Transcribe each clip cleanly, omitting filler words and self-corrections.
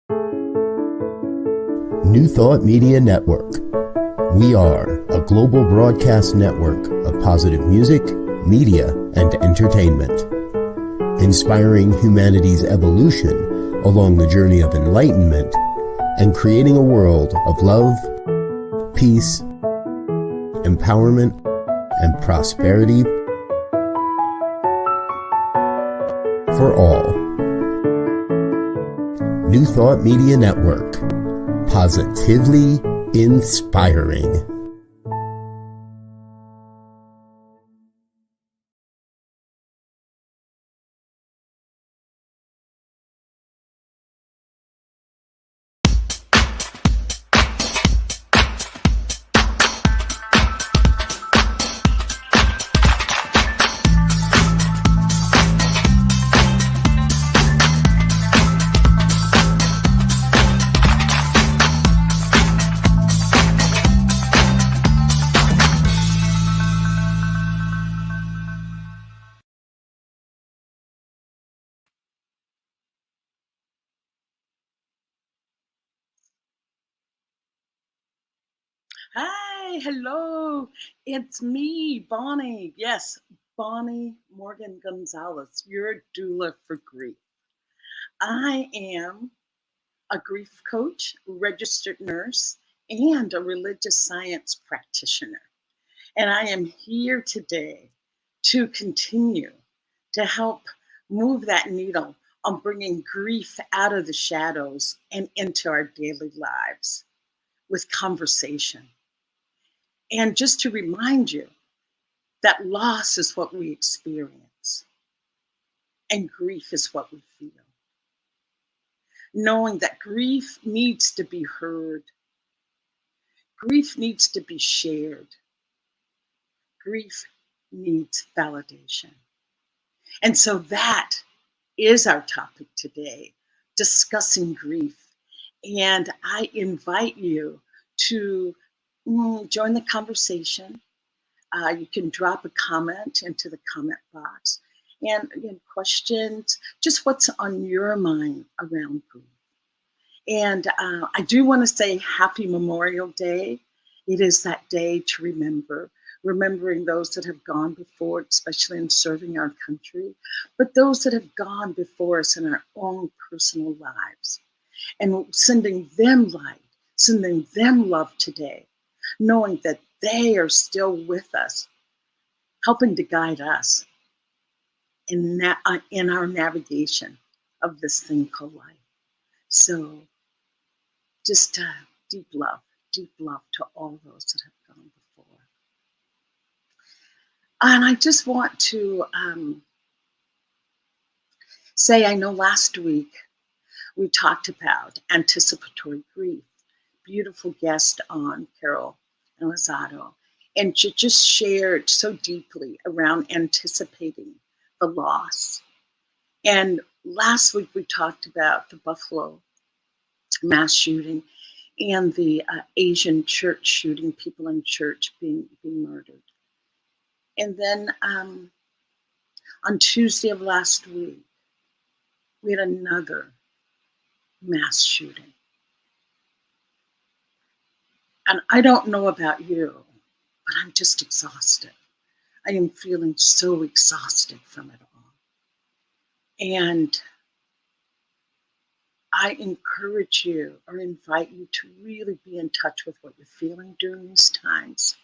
New Thought Media Network. We are a global broadcast network of positive music, media, and entertainment, inspiring humanity's evolution along the journey of enlightenment and creating a world of love, peace, empowerment, and prosperity for all. New Thought Media Network. Positively inspiring. Hi, hello. It's me, Bonnie. Yes, Bonnie Gonzalez, your doula for grief. I am a grief coach, registered nurse, and a religious science practitioner. And I am here today to continue to help move that needle on bringing grief out of the shadows and into our daily lives with conversation. And just to remind you that loss is what we experience and grief is what we feel. Knowing that grief needs to be heard, grief needs to be shared, grief needs validation. And so that is our topic today, discussing grief. And I invite you to join the conversation. You can drop a comment into the comment box and again, questions, just what's on your mind around grief. And I do want to say happy Memorial Day. It is that day to remembering those that have gone before, especially in serving our country, but those that have gone before us in our own personal lives, and sending them light, sending them love today, knowing that they are still with us, helping to guide us in our navigation of this thing called life. So just deep love to all those that have gone before. And I just want to say, I know last week we talked about anticipatory grief. Beautiful guest on, Carol Elizado, and she just shared so deeply around anticipating the loss. And last week we talked about the Buffalo mass shooting and the Asian church shooting, people in church being murdered. And then on Tuesday of last week, we had another mass shooting. And I don't know about you, but I'm just exhausted. I am feeling so exhausted from it all. And I encourage you or invite you to really be in touch with what you're feeling during these times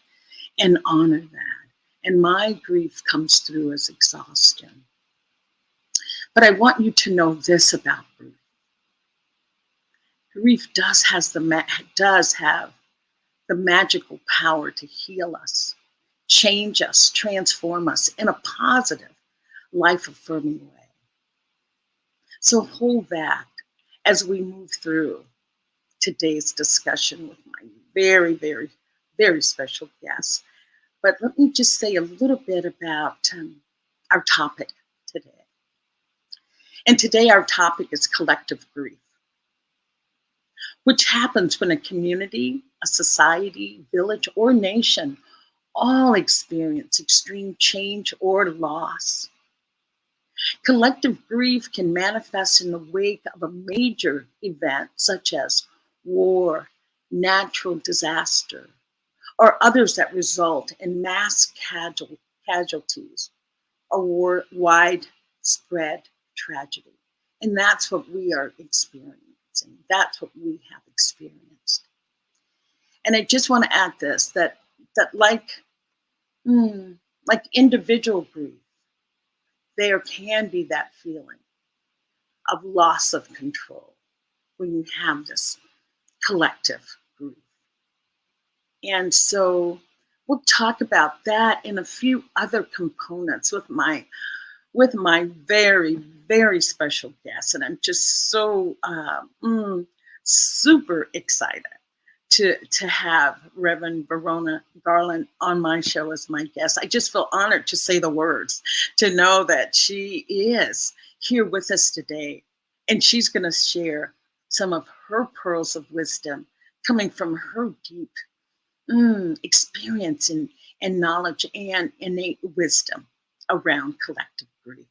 and honor that. And my grief comes through as exhaustion. But I want you to know this about grief. Grief does have the magical power to heal us, change us, transform us in a positive, life-affirming way. So hold that as we move through today's discussion with my very, very, very special guest. But let me just say a little bit about our topic today. And today our topic is collective grief, which happens when a community, a society, village, or nation all experience extreme change or loss. Collective grief can manifest in the wake of a major event such as war, natural disaster, or others that result in mass casualties or widespread tragedy. And that's what we are experiencing. That's what we have experienced. And I just want to add this, that like individual grief, there can be that feeling of loss of control when you have this collective grief. And so we'll talk about that and a few other components with my very, very special guest. And I'm just so super excited to have Reverend Verona Garland on my show as my guest. I just feel honored to say the words, to know that she is here with us today. And she's going to share some of her pearls of wisdom coming from her deep experience and knowledge and innate wisdom around collective grief.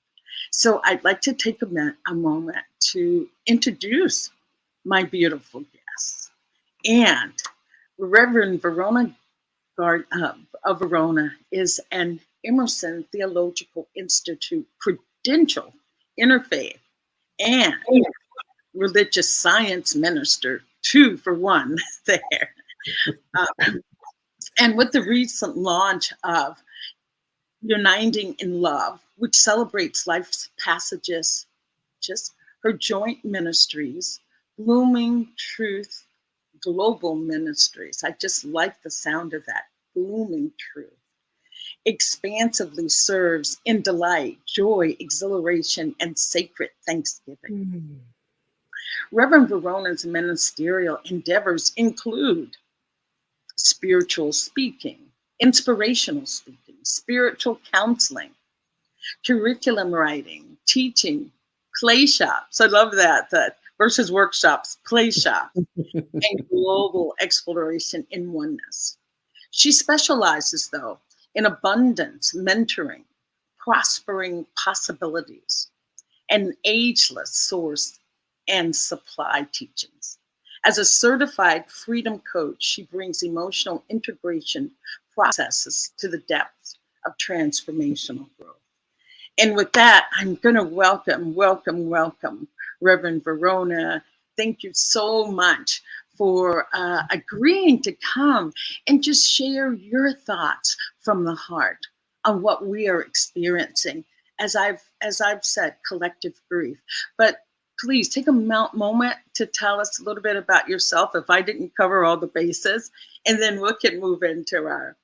So I'd like to take a moment to introduce my beautiful guest. And Reverend Verona of Verona is an Emerson Theological Institute credentialed interfaith and religious science minister, 2 for 1 there. And with the recent launch of Uniting in Love, which celebrates life's passages, just her joint ministries, Blooming Truth Global Ministries. I just like the sound of that, Blooming Truth. Expansively serves in delight, joy, exhilaration, and sacred thanksgiving. Reverend Verona's ministerial endeavors include spiritual speaking, inspirational speaking, spiritual counseling, curriculum writing, teaching, play shops. I love that versus workshops, play shops, and global exploration in oneness. She specializes, though, in abundance, mentoring, prospering possibilities, and ageless source and supply teachings. As a certified freedom coach, she brings emotional integration processes to the depths of transformational growth. And with that, I'm going to welcome Reverend Verona. Thank you so much for agreeing to come and just share your thoughts from the heart on what we are experiencing. As I've said, collective grief. But please take a moment to tell us a little bit about yourself, if I didn't cover all the bases, and then we can move into our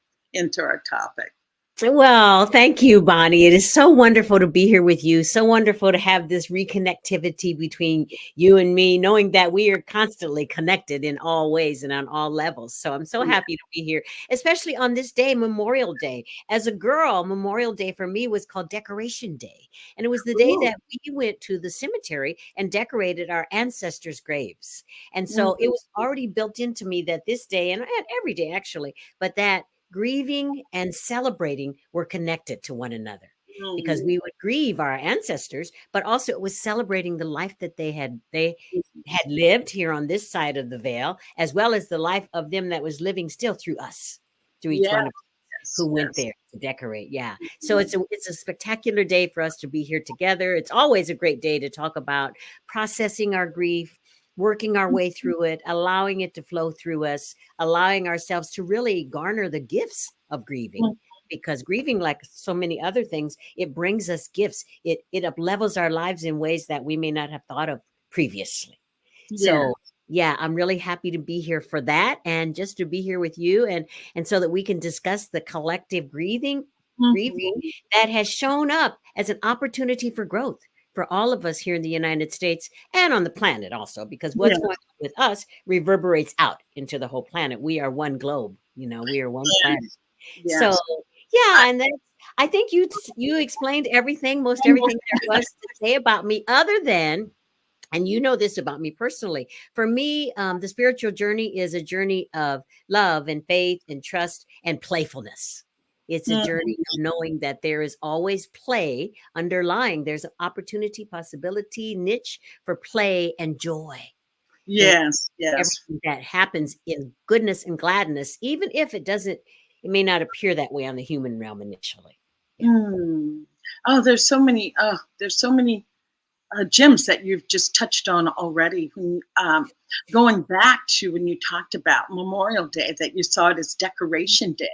topic. Well, thank you, Bonnie. It is so wonderful to be here with you. So wonderful to have this reconnectivity between you and me, knowing that we are constantly connected in all ways and on all levels. So I'm so happy to be here, especially on this day, Memorial Day. As a girl, Memorial Day for me was called Decoration Day. And it was the day that we went to the cemetery and decorated our ancestors' graves. And so it was already built into me that this day, and every day actually, but that grieving and celebrating were connected to one another, because we would grieve our ancestors, but also it was celebrating the life that they had lived here on this side of the veil, as well as the life of them that was living still through us, through each one of us who went there to decorate. So it's a spectacular day for us to be here together. It's always a great day to talk about processing our grief, working our way through it, allowing it to flow through us, allowing ourselves to really garner the gifts of grieving. Because grieving, like so many other things, it brings us gifts. It up-levels our lives in ways that we may not have thought of previously. So I'm really happy to be here for that, and just to be here with you, and so that we can discuss the collective grieving that has shown up as an opportunity for growth for all of us here in the United States and on the planet also, because what's going on with us reverberates out into the whole planet. We are one globe, we are one planet. So and that's, I think you explained everything, most everything there was to say about me, other than, and you know this about me personally, for me, the spiritual journey is a journey of love and faith and trust and playfulness. It's a journey of knowing that there is always play underlying. There's an opportunity, possibility, niche for play and joy. Yes, yes. Everything that happens in goodness and gladness, even if it may not appear that way on the human realm initially. Oh, there's so many gems that you've just touched on already. Going back to when you talked about Memorial Day, that you saw it as Decoration Day,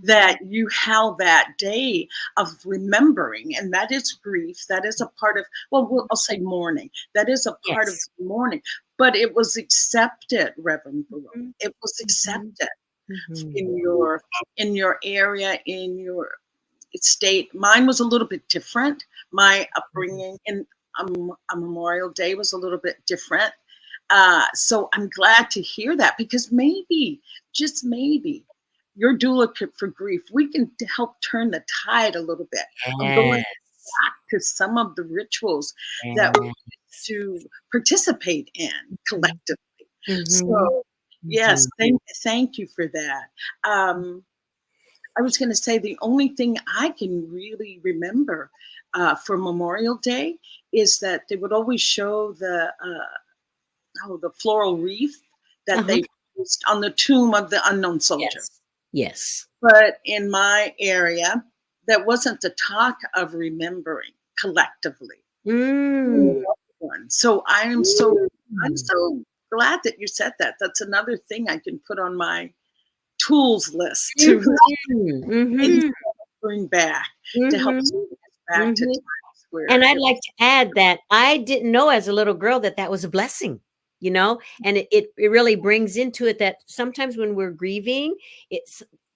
that you held that day of remembering, and that is grief. That is a part of, I'll say mourning. That is a part of mourning, but it was accepted, Reverend Brewer. It was accepted in your area, in your state. Mine was a little bit different. My upbringing in a Memorial Day was a little bit different. So I'm glad to hear that, because maybe, just maybe, your doula for grief, we can help turn the tide a little bit of going back to some of the rituals that we used to participate in collectively. So yes, thank you for that. I was going to say, the only thing I can really remember for Memorial Day is that they would always show the floral wreath that they used on the tomb of the unknown soldier. Yes. But in my area, that wasn't the talk of remembering collectively. So I'm so glad that you said that. That's another thing I can put on my tools list to bring back, to help us back to times where. And I'd like to add that I didn't know as a little girl that was a blessing, and it really brings into it that sometimes when we're grieving,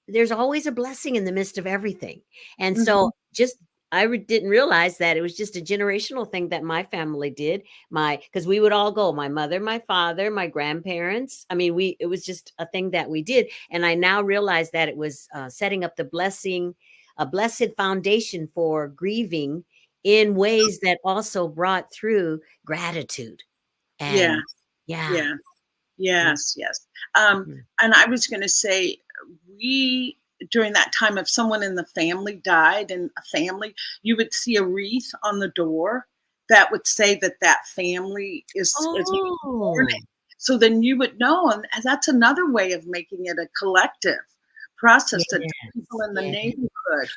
there's always a blessing in the midst of everything. And so I didn't realize that it was just a generational thing that my family did. Because we would all go, my mother, my father, my grandparents. I mean, it was just a thing that we did. And I now realize that it was setting up a blessed foundation for grieving in ways that also brought through gratitude. And Yes. And I was going to say, during that time, if someone in the family died in a family, you would see a wreath on the door that would say that family is mourning. So then you would know, and that's another way of making it a collective process, that people in the neighborhood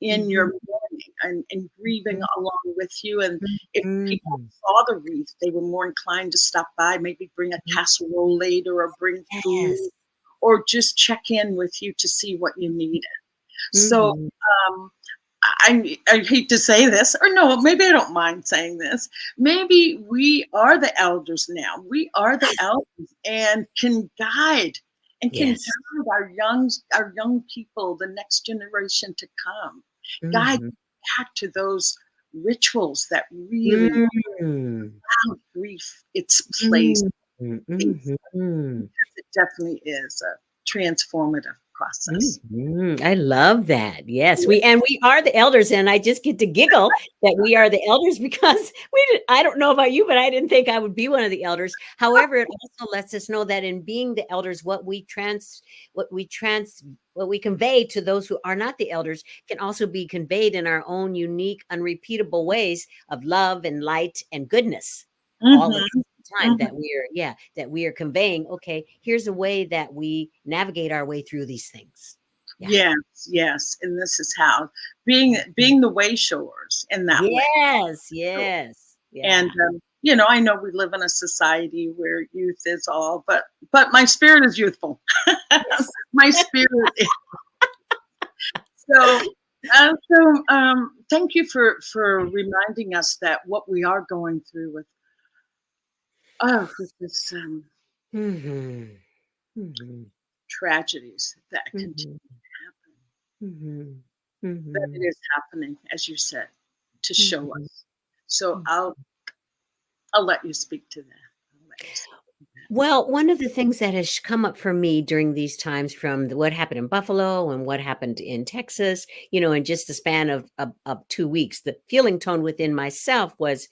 in your mourning and grieving along with you. And if people saw the wreath, they were more inclined to stop by, maybe bring a casserole later, or bring food, or just check in with you to see what you needed. So I hate to say this, or no, maybe I don't mind saying this. Maybe we are the elders now. We are the elders and can guide and can guide our young people, the next generation to come. Guide back to those rituals that really allow grief its place. Because it definitely is a transformative process. I love that. Yes, we are the elders, and I just get to giggle that we are the elders, because I don't know about you, but I didn't think I would be one of the elders. However, it also lets us know that in being the elders, what we convey to those who are not the elders can also be conveyed in our own unique, unrepeatable ways of love and light and goodness. All at the time that we are conveying, okay, here's a way that we navigate our way through these things. Yes. And this is how being the way showers in that way. Yes. And I know we live in a society where youth is all, but my spirit is youthful. My spirit is. So thank you for reminding us that what we are going through with this tragedies that continue to happen, that it is happening, as you said, to show us. So I'll let you speak to that. Well, one of the things that has come up for me during these times, from what happened in Buffalo and what happened in Texas, in just the span of 2 weeks, the feeling tone within myself was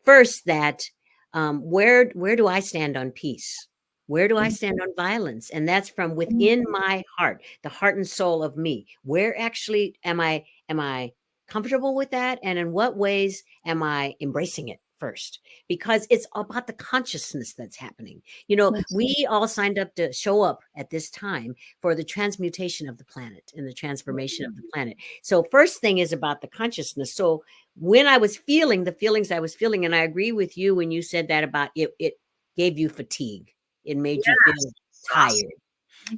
first that where do I stand on peace? Where do I stand on violence? And that's from within my heart, the heart and soul of me. Where actually am I comfortable with that? And in what ways am I embracing it first? Because it's about the consciousness that's happening. You know, we all signed up to show up at this time for the transmutation of the planet and the transformation of the planet. So first thing is about the consciousness. So when I was feeling the feelings I was feeling, and I agree with you when you said that about it gave you fatigue. It made you feel tired,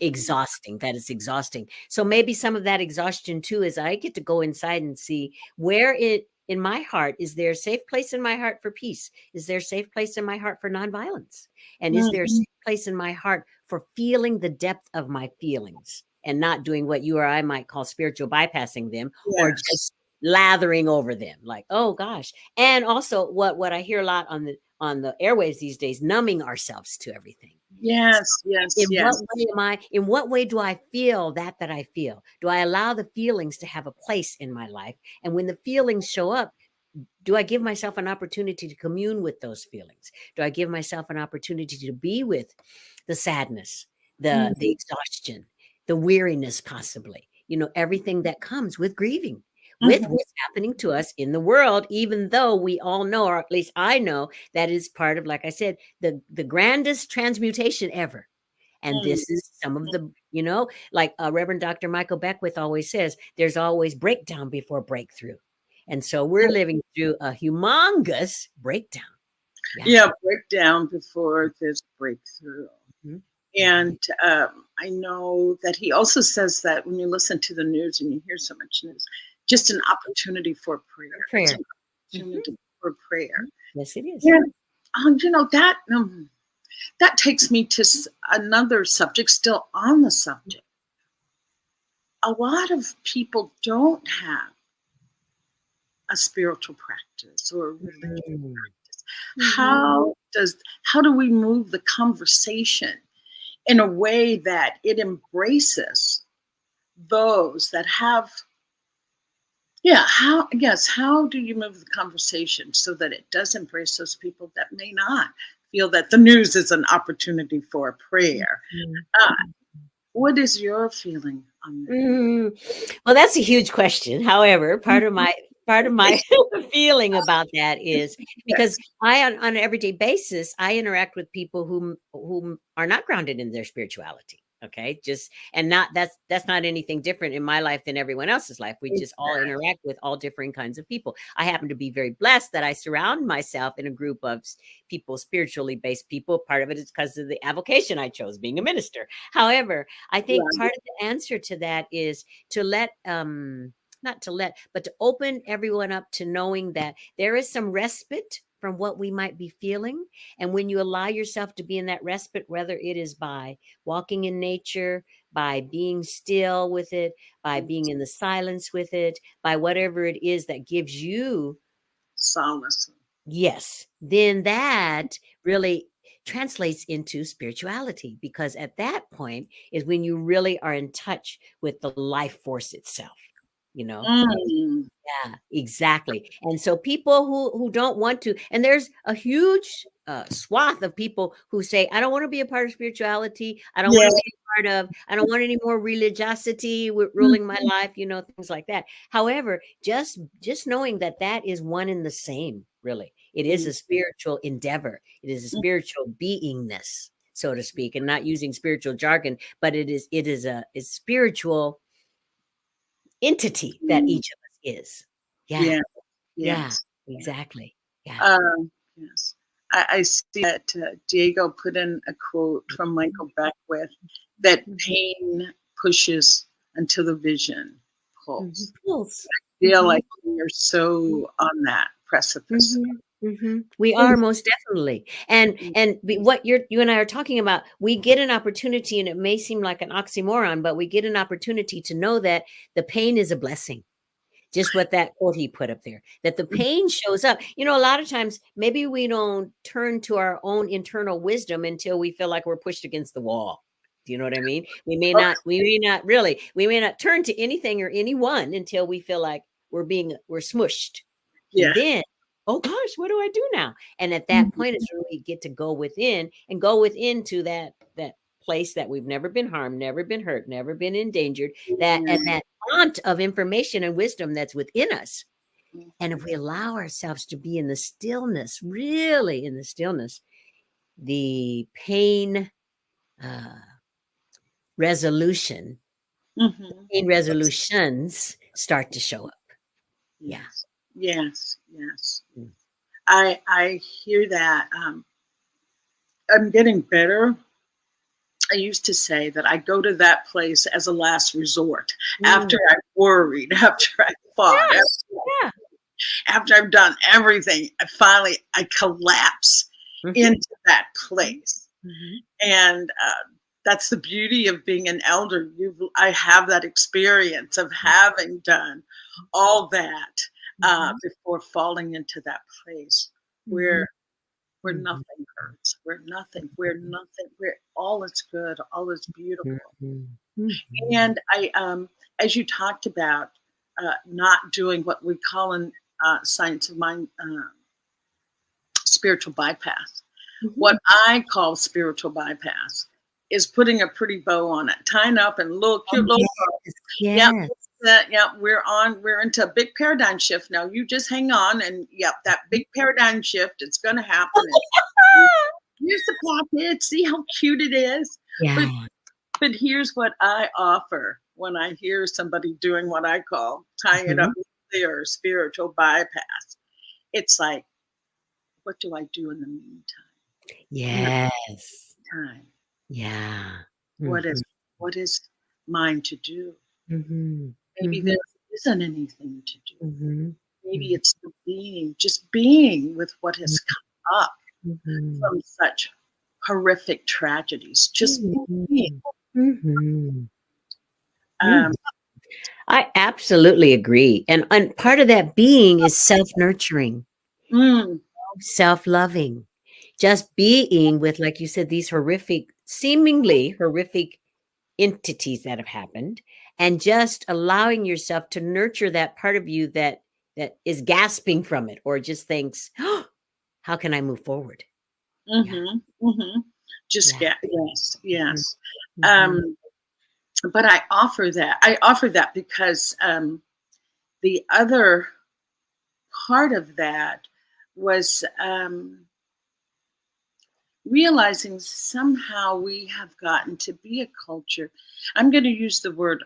exhausting. That is exhausting. So maybe some of that exhaustion too is I get to go inside and see where it in my heart, is there a safe place in my heart for peace? Is there a safe place in my heart for nonviolence? And is there a safe place in my heart for feeling the depth of my feelings and not doing what you or I might call spiritual bypassing them, or just lathering over them like, oh gosh. And also what I hear a lot on the airwaves these days, numbing ourselves to everything. Yes, So yes, in yes. in what way do I feel that I feel? Do I allow the feelings to have a place in my life? And when the feelings show up, do I give myself an opportunity to commune with those feelings? Do I give myself an opportunity to be with the sadness, the exhaustion, the weariness, possibly, you know, everything that comes with grieving, with what's happening to us in the world, even though we all know, or at least I know, that is part of, like I said, the grandest transmutation ever. And this is some of the, you know, like Reverend Dr. Michael Beckwith always says, there's always breakdown before breakthrough. And so we're living through a humongous breakdown. Yeah, breakdown before this breakthrough. Mm-hmm. And I know that he also says that when you listen to the news and you hear so much news, just an opportunity for prayer. Prayer. It's an opportunity for prayer. Yes, it is. Yeah. You know, that takes me to another subject, still on the subject. A lot of people don't have a spiritual practice or a religious practice. How do we move the conversation in a way that it embraces those that have, how do you move the conversation so that it does embrace those people that may not feel that the news is an opportunity for prayer? What is your feeling on that? Well, that's a huge question. However, part of my feeling about that is because I, on an everyday basis, I interact with people whom are not grounded in their spirituality. Okay. That's not anything different in my life than everyone else's life. We just all interact with all different kinds of people. I happen to be very blessed that I surround myself in a group of people, spiritually based people. Part of it is because of the avocation I chose, being a minister. However, I think part of the answer to that is to but to open everyone up to knowing that there is some respite from what we might be feeling. And when you allow yourself to be in that respite, whether it is by walking in nature, by being still with it, by being in the silence with it, by whatever it is that gives you solace. Yes, then that really translates into spirituality, because at that point is when you really are in touch with the life force itself, you know? Yeah, exactly. And so people who don't want to, and there's a huge swath of people who say, I don't want to be a part of spirituality. I don't want to be a part of, I don't want any more religiosity ruling my life, you know, things like that. However, just knowing that that is one and the same, really. It is a spiritual endeavor. It is a spiritual beingness, so to speak, and not using spiritual jargon, but it is a spiritual entity that each of us is. Yeah, exactly. Yeah. Yes. I see that Diego put in a quote from Michael Beckwith that pain pushes until the vision pulls. I feel like you're so on that precipice. We are, most definitely. And what you and I are talking about, we get an opportunity, and it may seem like an oxymoron, but we get an opportunity to know that the pain is a blessing. Just what that quote he put up there, that the pain shows up. You know, a lot of times maybe we don't turn to our own internal wisdom until we feel like we're pushed against the wall. Do you know what I mean? We may not turn to anything or anyone until we feel like we're smushed. And oh gosh, what do I do now? And at that point is when we get to go within and go within to that place that we've never been harmed, never been hurt, never been endangered, that and that font of information and wisdom that's within us. And if we allow ourselves to be in the stillness, really in the stillness, the pain resolution, pain resolutions start to show up. Yes. Yes. Yes. Mm. I hear that. I'm getting better. I used to say that I go to that place as a last resort after I worried, after I fought, after I've done everything. I collapse into that place. And that's the beauty of being an elder. I have that experience of having done all that before falling into that place where nothing hurts, where all is good, all is beautiful. And I, as you talked about, not doing what we call in science of mind spiritual bypass. What I call spiritual bypass is putting a pretty bow on it, tying up in little cute little bows. Yeah, we're into a big paradigm shift now. You just hang on, and that big paradigm shift, it's going to happen. Here's the package. See how cute it is. Yeah. But here's what I offer when I hear somebody doing what I call tying it up with their spiritual bypass. It's like, what do I do in the meantime? Yes. Time. Yeah. What is mine to do? Maybe there isn't anything to do. Maybe it's the just being with what has come up from such horrific tragedies. Just being. I absolutely agree. And part of that being is self-nurturing, self-loving, just being with, like you said, these seemingly horrific entities that have happened, and just allowing yourself to nurture that part of you that is gasping from it, or just thinks, oh, how can I move forward? Just yes. But I offer that because the other part of that was realizing somehow we have gotten to be a culture. I'm going to use the word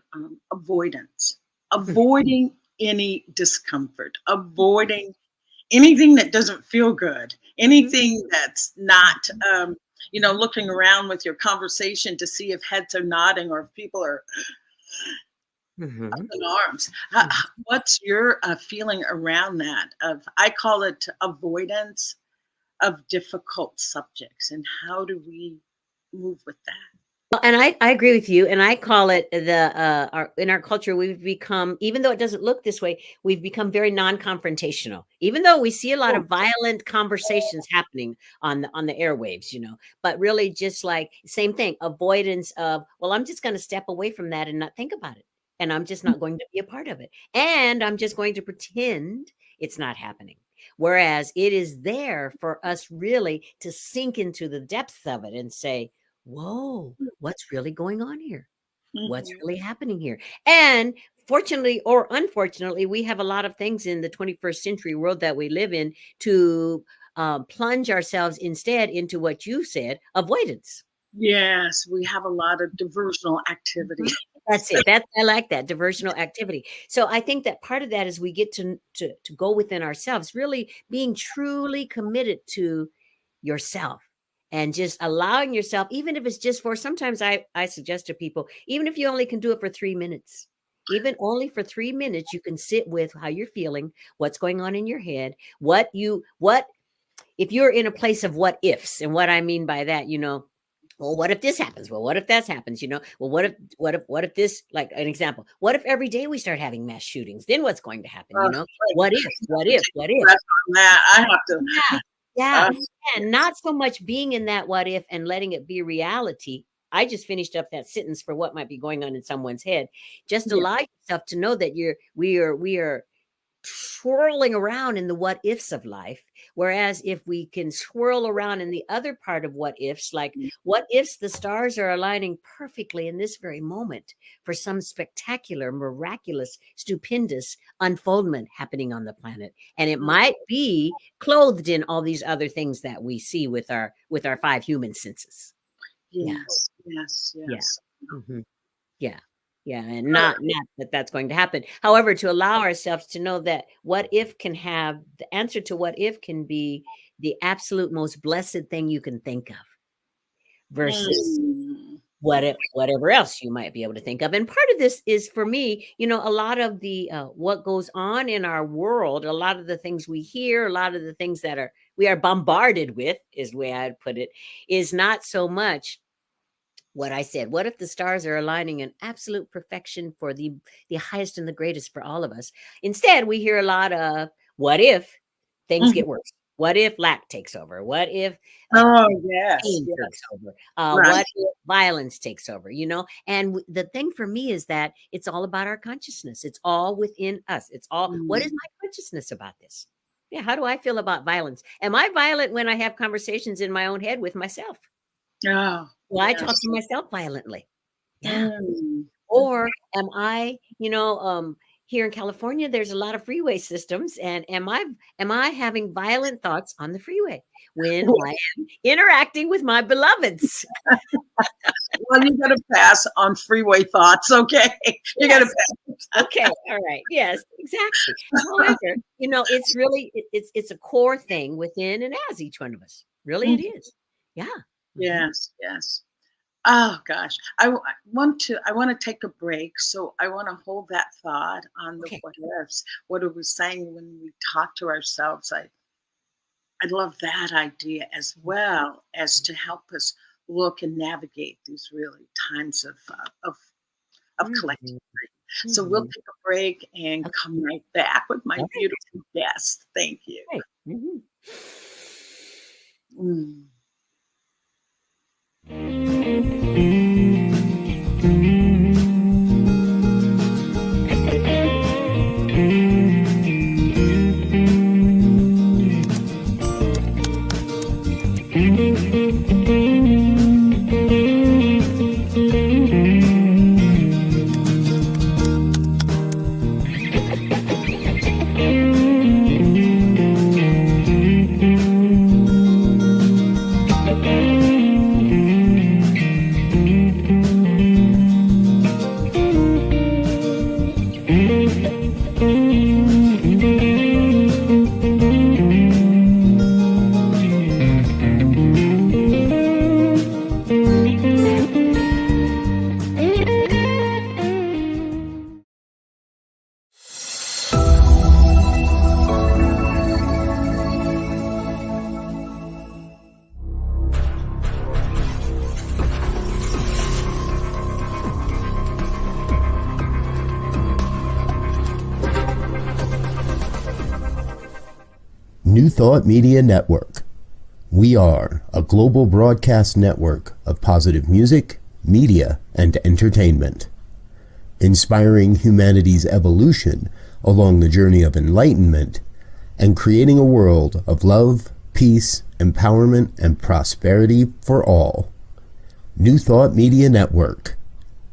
avoidance, avoiding any discomfort, avoiding anything that doesn't feel good, anything that's not, looking around with your conversation to see if heads are nodding or if people are up in arms. What's your feeling around that? I call it avoidance of difficult subjects, and how do we move with that? Well, and I agree with you, and I call it in our culture, we've become, even though it doesn't look this way, we've become very non-confrontational. Even though we see a lot of violent conversations happening on the airwaves, but really just like same thing, avoidance of, well, I'm just going to step away from that and not think about it, and I'm just not going to be a part of it, and I'm just going to pretend it's not happening. Whereas it is there for us really to sink into the depths of it and say, whoa, what's really going on here? What's really happening here? And fortunately or unfortunately, we have a lot of things in the 21st century world that we live in to plunge ourselves instead into what you said, avoidance. Yes, we have a lot of diversional activity. That's it. I like that, diversional activity. So I think that part of that is we get to go within ourselves, really being truly committed to yourself. And just allowing yourself, even if it's just for, sometimes I suggest to people, even if you only can do it for 3 minutes, even only for 3 minutes, you can sit with how you're feeling, what's going on in your head, if you're in a place of what ifs. And what I mean by that, well, what if this happens? Well, what if that happens? Well, what if this, like an example, what if every day we start having mass shootings? Then what's going to happen? What if? I have to. Yeah. And not so much being in that what if and letting it be reality. I just finished up that sentence for what might be going on in someone's head. Just allow yourself to know that we are swirling around in the what ifs of life. Whereas if we can swirl around in the other part of what ifs, like what ifs the stars are aligning perfectly in this very moment for some spectacular, miraculous, stupendous unfoldment happening on the planet. And it might be clothed in all these other things that we see with our five human senses. Yes, yes, Yeah. yes. Mhm. Yeah. Yeah. And not that that's going to happen. However, to allow ourselves to know that what if can have the answer to what if can be the absolute most blessed thing you can think of versus Mm. whatever else you might be able to think of. And part of this is for me, a lot of the what goes on in our world, a lot of the things we hear, a lot of the things that we are bombarded with, is the way I'd put it, is not so much what I said. What if the stars are aligning in absolute perfection for the highest and the greatest for all of us? Instead, we hear a lot of what if things get worse? What if lack takes over? What if Oh, yes, pain takes yes. over? Right. What if violence takes over? And the thing for me is that it's all about our consciousness. It's all within us. It's all, what is my consciousness about this? Yeah. How do I feel about violence? Am I violent when I have conversations in my own head with myself? Oh, Well, I talk yes. to myself violently. Yeah. Mm. Or am I, here in California, there's a lot of freeway systems, and am I having violent thoughts on the freeway when I am interacting with my beloveds? Well, you got to pass on freeway thoughts, okay? You got to Yes. pass. Okay. All right. Yes, exactly. However, it's really it's a core thing within and as each one of us. Really, it is. Yeah. Mhm. Yes, yes. Oh gosh, I want to take a break, so I want to hold that thought on the Okay. what ifs. What are we saying when we talk to ourselves? I love that idea as well as to help us look and navigate these really times of collective Mhm. grief. So we'll Mhm. take a break and Okay. come right back with my All right. beautiful guest. Thank you. Great. Mhm. Mm. New Thought Media Network. We are a global broadcast network of positive music, media, and entertainment, inspiring humanity's evolution along the journey of enlightenment and creating a world of love, peace, empowerment, and prosperity for all. New Thought Media Network.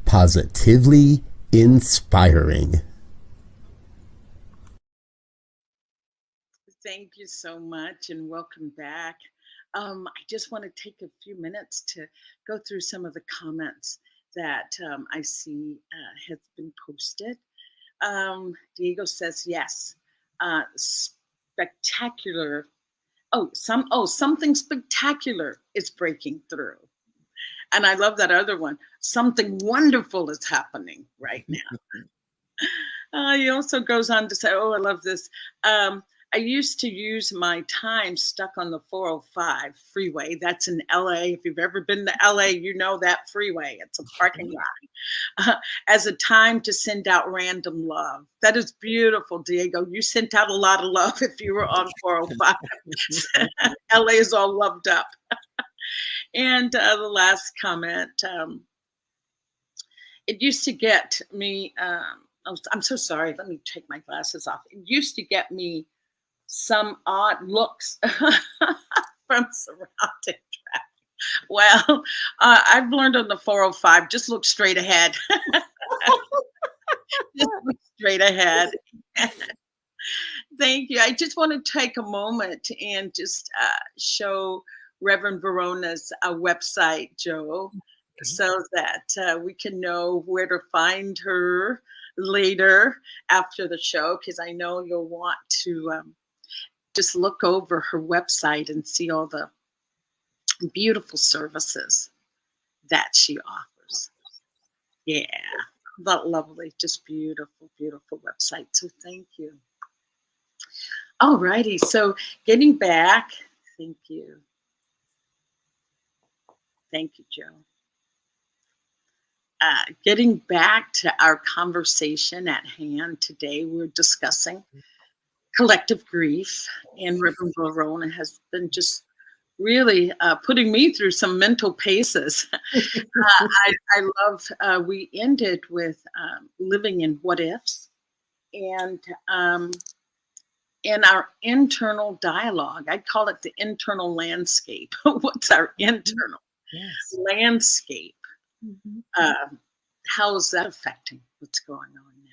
Positively inspiring. Thank you so much and welcome back. I just want to take a few minutes to go through some of the comments that I see has been posted. Diego says yes. Spectacular. Something spectacular is breaking through. And I love that other one. Something wonderful is happening right now. He also goes on to say, oh, I love this. I used to use my time stuck on the 405 freeway. That's in LA. If you've ever been to LA, you know that freeway. It's a parking lot. As a time to send out random love. That is beautiful, Diego. You sent out a lot of love if you were on 405. LA is all loved up. And the last comment, it used to get me Oh, I'm so sorry. Let me take my glasses off. It used to get me some odd looks from surrounding traffic. Well, I've learned on the 405, just look straight ahead. Just look straight ahead. Thank you. I just want to take a moment and just show Reverend Verona's website, Joe, so that we can know where to find her later after the show, because I know you'll want to just look over her website and see all the beautiful services that she offers. Yeah, that lovely, just beautiful, beautiful website. So thank you. All righty. So getting back, thank you. Thank you, Joe. Getting back to our conversation at hand today, we're discussing collective grief, and Reverend Verona has been just really putting me through some mental paces. I love, we ended with living in what ifs, and in our internal dialogue. I call it the internal landscape. What's our internal landscape? How is that affecting what's going on now?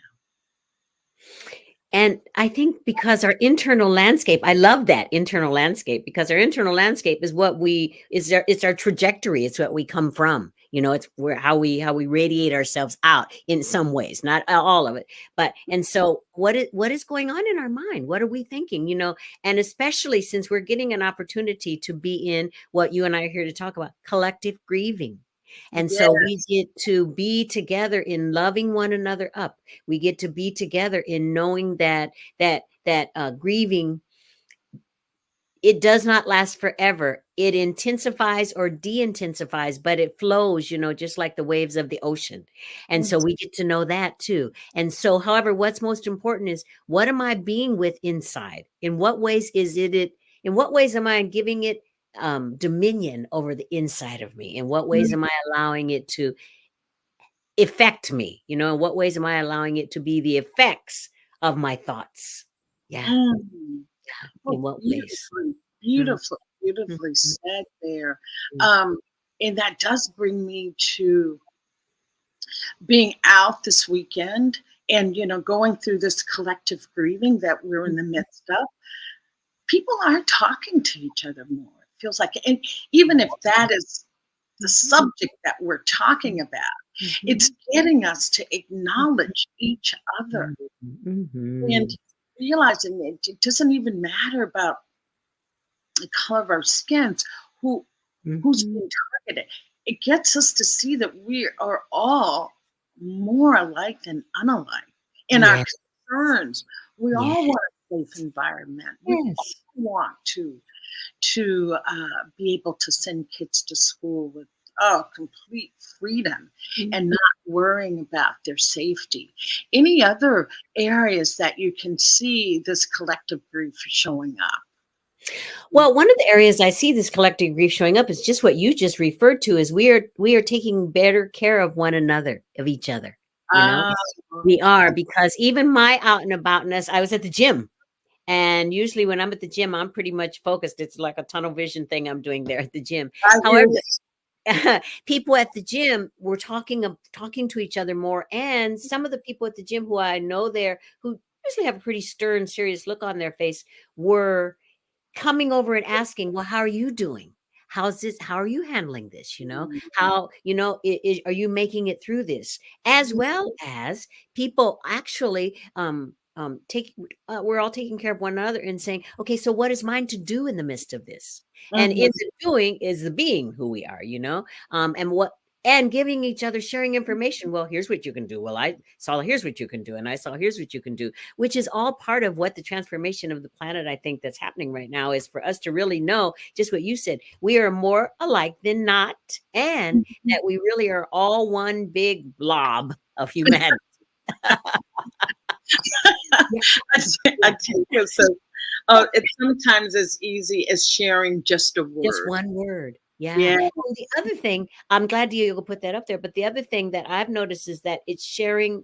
And I think because our internal landscape, I love that internal landscape, because our internal landscape is what it's our trajectory. It's what we come from. You know, it's how we radiate ourselves out in some ways, not all of it. But, and so what is going on in our mind? What are we thinking? You know, and especially since we're getting an opportunity to be in what you and I are here to talk about, collective grieving. And so we get to be together in loving one another up. We get to be together in knowing that grieving, it does not last forever. It intensifies or de-intensifies, but it flows, you know, just like the waves of the ocean. And so we get to know that too. And so, however, what's most important is, what am I being with inside? In what ways is it? In what ways am I giving it dominion over the inside of me? In what ways am I allowing it to affect me? You know, in what ways am I allowing it to be the effects of my thoughts? Yeah. Mm. Yeah. In what ways? Beautifully said there. And that does bring me to being out this weekend and, you know, going through this collective grieving that we're in the midst of. People aren't talking to each other more. It feels like, and even if that is the subject that we're talking about, it's getting us to acknowledge each other and realizing it doesn't even matter about the color of our skins, who's being targeted. It gets us to see that we are all more alike than unalike in our concerns. We all want a safe environment. We all want to be able to send kids to school with complete freedom and not worrying about their safety. Any other areas that you can see this collective grief showing up? Well, one of the areas I see this collective grief showing up is just what you just referred to, is we are taking better care of one another, of each other. You know, we are, because even my out and aboutness, I was at the gym. And usually when I'm at the gym, I'm pretty much focused. It's like a tunnel vision thing I'm doing there at the gym. However, people at the gym were talking to each other more. And some of the people at the gym who I know there, who usually have a pretty stern, serious look on their face, were coming over and asking, well, how are you doing? How's this? How are you handling this? You know, how, you know, are you making it through this? As well as people actually, we're all taking care of one another and saying, okay, so what is mine to do in the midst of this? And in the doing is the being who we are, you know, and giving each other, sharing information. Well, here's what you can do. Well, I saw, here's what you can do. And I saw, here's what you can do, which is all part of what the transformation of the planet, I think, that's happening right now, is for us to really know just what you said. We are more alike than not. And that we really are all one big blob of humanity. I think so. It's sometimes as easy as sharing just a word. Just one word. Yeah. And the other thing, I'm glad you'll put that up there, but the other thing that I've noticed is that it's sharing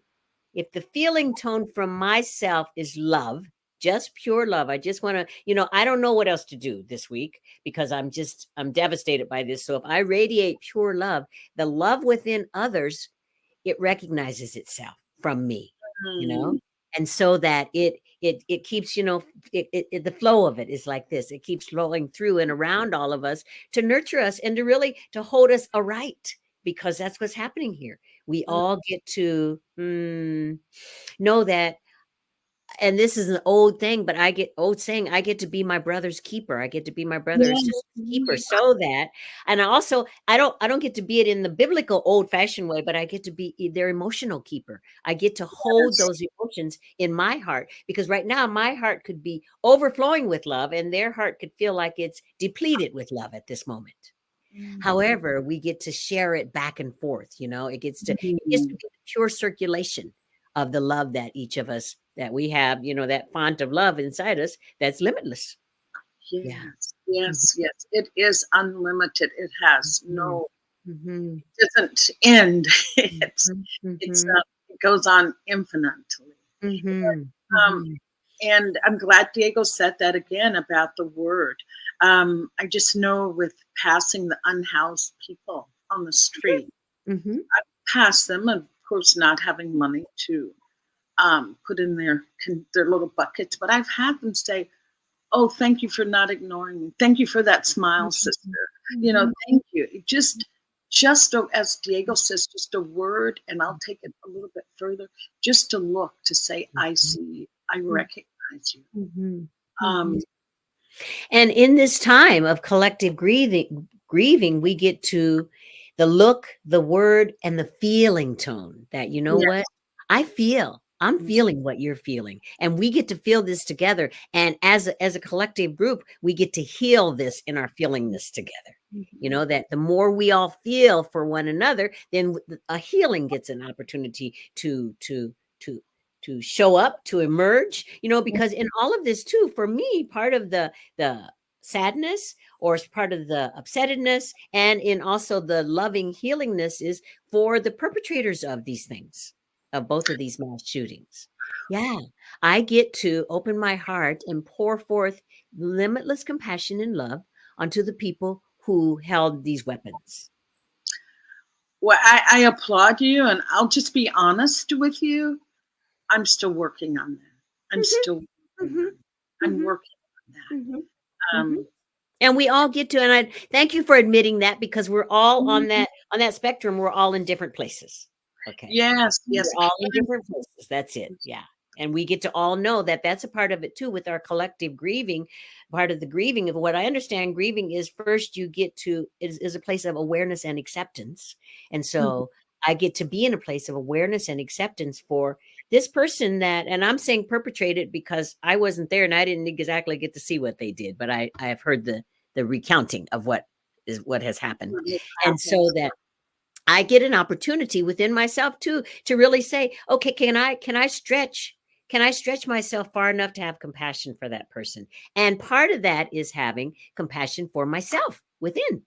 if the feeling tone from myself is love, just pure love, I just want to, I don't know what else to do this week because I'm devastated by this. So if I radiate pure love, the love within others, it recognizes itself from me, Mm. and so that it keeps, the flow of it is like this. It keeps flowing through and around all of us to nurture us and to really to hold us aright, because that's what's happening here. We all get to know that, and this is an old thing, but old saying, I get to be my brother's keeper. I get to be my brother or Yes, sister's keeper, yes. so that, and I don't get to be it in the biblical old fashioned way, but I get to be their emotional keeper. I get to hold those emotions in my heart, because right now my heart could be overflowing with love and their heart could feel like it's depleted with love at this moment. However, we get to share it back and forth. It gets to be the pure circulation of the love that each of us that we have, that font of love inside us that's limitless. Yeah. Yes. It is unlimited. It has Mhm. no, Mhm. it doesn't end. It's Mhm. it's Mhm. it goes on infinitely. Mhm. Um, Mhm. and I'm glad Diego said that again about the word. I just know with passing the unhoused people on the street, Mhm. pass them, and of course, not having money to put in their little buckets, but I've had them say, "Oh, thank you for not ignoring me. Thank you for that smile, sister. Mhm. Thank you." As Diego says, just a word, and I'll take it a little bit further. Just to look, to say, "I see you. I recognize you." Mhm. Um, Mhm. And in this time of collective grieving, we get to the look, the word, and the feeling tone that, what? yes. I'm feeling what you're feeling. And we get to feel this together. And as a collective group, we get to heal this in our feeling this together. That the more we all feel for one another, then a healing gets an opportunity to to show up, to emerge, because in all of this too, for me, part of the sadness, or as part of the upsettedness, and in also the loving healingness, is for the perpetrators of these things, of both of these mass shootings. Yeah, I get to open my heart and pour forth limitless compassion and love onto the people who held these weapons. Well, I applaud you, and I'll just be honest with you. I'm still working on that. I'm Mhm, still working mhm, on. I'm mhm, working on mhm, that. mhm. And we all get to, and I thank you for admitting that, because we're all on that spectrum. We're all in different places. Okay. Yes. We're all in different places. That's it. Yeah. And we get to all know that that's a part of it too, with our collective grieving. Part of the grieving, of what I understand, grieving is first you get to is a place of awareness and acceptance. And so I get to be in a place of awareness and acceptance for this person that, and I'm saying perpetrated because I wasn't there and I didn't exactly get to see what they did, but I have heard the recounting of what has happened. It And so happens. that I get an opportunity within myself too to really say, okay, can I stretch myself far enough to have compassion for that person? And part of that is having compassion for myself within.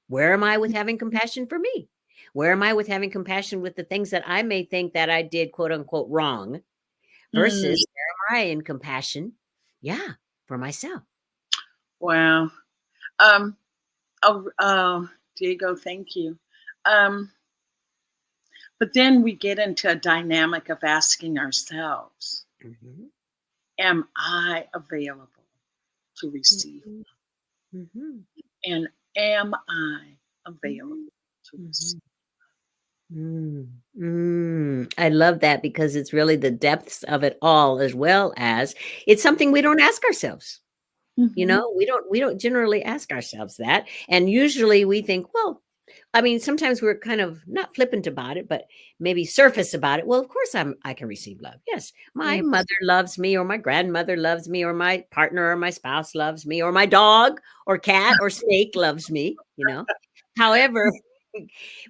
Where am I with having compassion for me? Where am I with having compassion with the things that I may think that I did, quote unquote, wrong, Mm, versus where am I in compassion? Yeah, for myself. wow. Um, Diego, thank you. Um, but then we get into a dynamic of asking ourselves, Mhm, am I available to receive? mhm, mhm, And am I available mhm, to receive? mhm. I love that, because it's really the depths of it all, as well as it's something we don't ask ourselves. Mhm. We don't generally ask ourselves that. And usually we think, well, I mean, sometimes we're kind of not flippant about it, but maybe surface about it. Well, of course I can receive love. Yes. My Mm. mother loves me, or my grandmother loves me, or my partner or my spouse loves me, or my dog or cat or snake loves me. However,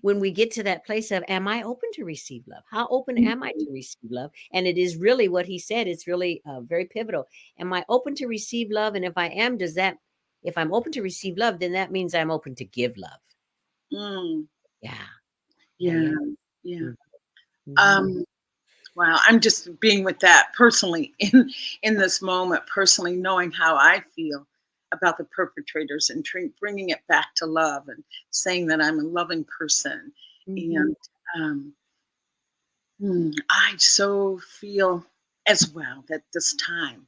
when we get to that place of, am I open to receive love? How open am I to receive love? And it is really what he said. It's really very pivotal. Am I open to receive love? And if I am, if I'm open to receive love, then that means I'm open to give love. Mm. Yeah. Yeah. Yeah. Yeah. Yeah. Mhm. Mhm. Um, Wow, I'm just being with that personally in this moment, personally knowing how I feel about the perpetrators and bringing it back to love and saying that I'm a loving person. Mhm. And I so feel as well that this time